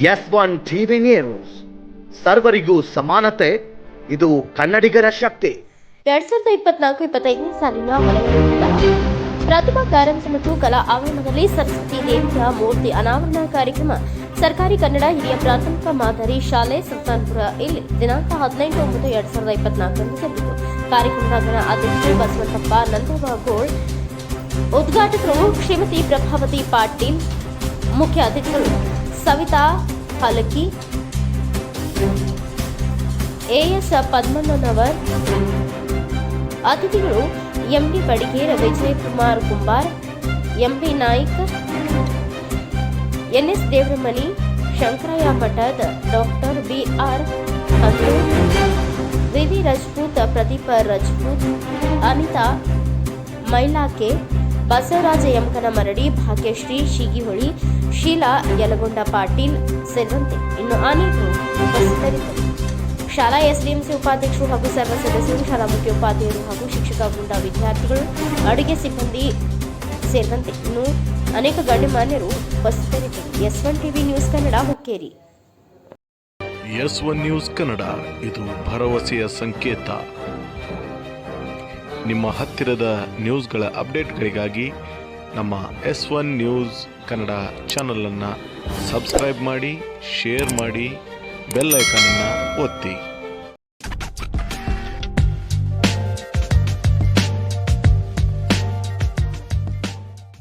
S1 TV news, ಸರ್ವರಿಗೂ ಸಮಾನತೆ, ಇದು ಕನ್ನಡಿಗರ ಶಕ್ತಿ. 2024-25 ಸಾಲಿನ ವಲಯೋಚಿತ ಪ್ರತಿಭಾ ಕಾರಂಜಿ ಮತ್ತು ಕಲಾ ಆವರಣದಲ್ಲಿ ಸರಸ್ವತಿ ದೇವಿಯ ಮೂರ್ತಿ ಅನಾವರಣ ಕಾರ್ಯಕ್ರಮ ಸರ್ಕಾರಿ ಕನ್ನಡ ಹಿರಿಯ ಪ್ರಾಥಮಿಕ ಮಾದರಿ ಶಾಲೆ ಸುಲ್ತಾನ್ಪುರ ಇಲ್ಲಿ ದಿನಾಂಕ 18/9/2024 ಜರುಗಿತು. ಕಾರ್ಯಕ್ರಮದ ಅಧ್ಯಕ್ಷರು ಬಸವಂತಪ್ಪ ನಂದವಗೋಳ್, ಉದ್ಘಾಟಕರು ಶ್ರೀಮತಿ ಪ್ರಭಾವತಿ ಪಾಟೀಲ್, ಮುಖ್ಯ ಅತಿಥಿಗಳು ಸವಿತಾ ಹಲಕಿ, ಎಎಸ್ ಪದ್ಮಣ್ಣನವರ್, ಅತಿಥಿಗಳು M D Badiger, Vijayakumar Kumbar, M B Naik, N S Devaramani, Shankaraiah Mathad, doctor B R Handur, V V Rajput, Pradeep Rajput, Anita ಮೈಲಾಕೆ, Basavaraj Yamakanamardi, Bhagyashree ಶೀಗಿಹೊಳಿ, Sheila ಯಲಗೊಂಡ Patil ಸೇರಿದಂತೆ ಇನ್ನು ಅನೇಕರು ಉಪಸ್ಥಿತರಿದ್ದರು. ಶಾಲಾ ಎಸ್ಡಿಎಂಸಿ ಉಪಾಧ್ಯಕ್ಷರು ಹಾಗೂ ಸರ್ವ ಸದಸ್ಯರು, ಶಾಲಾ ಮುಖ್ಯ ಉಪಾಧ್ಯಾಯರು ಹಾಗೂ ಶಿಕ್ಷಕ ವೃಂದ, ವಿದ್ಯಾರ್ಥಿಗಳು, ಅಡುಗೆ ಸಿಬ್ಬಂದಿ ಸೇರಿದಂತೆ ಇನ್ನು ಅನೇಕ ಗಣ್ಯಮಾನ್ಯರು ಉಪಸ್ಥಿತರಿದ್ದರು. S1 TV news Kannada, Hukkeri. S1 news Kannada, ಇದು ಭರವಸೆಯ ಸಂಕೇತ. ನಿಮ್ಮ ಹತ್ತಿರದ ನ್ಯೂಸ್ಗಳ ಅಪ್ಡೇಟ್ಗಳಿಗಾಗಿ ನಮ್ಮ S1 ನ್ಯೂಸ್ ಕನ್ನಡ ಚಾನಲನ್ನು ಸಬ್ಸ್ಕ್ರೈಬ್ ಮಾಡಿ, ಶೇರ್ ಮಾಡಿ, ಬೆಲ್ ಐಕಾನನ್ನು ಒತ್ತಿ.